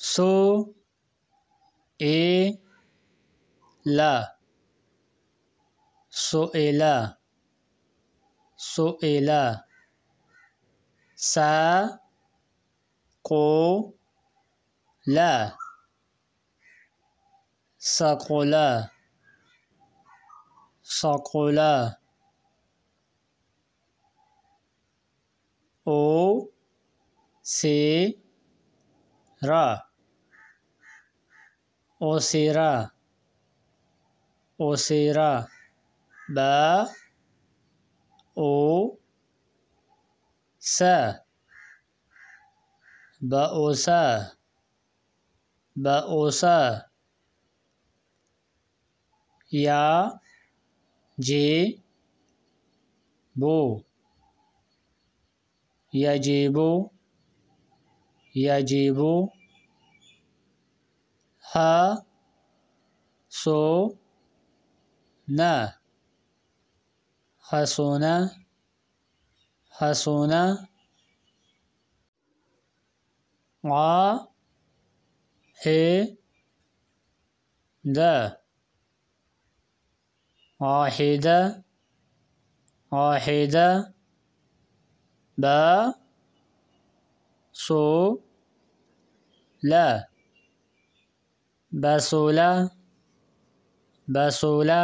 سو اے لا سئلا سئلا سا قو لا سقلا سقلا او سے را اوسیرا اوسیرا با او سا باوسا باوسا یا جے بو یجیبو یجیبو ها سو نا حسونا حسونا ع ہے دا عاہدہ عاہدہ با سو لا بسولا بسولا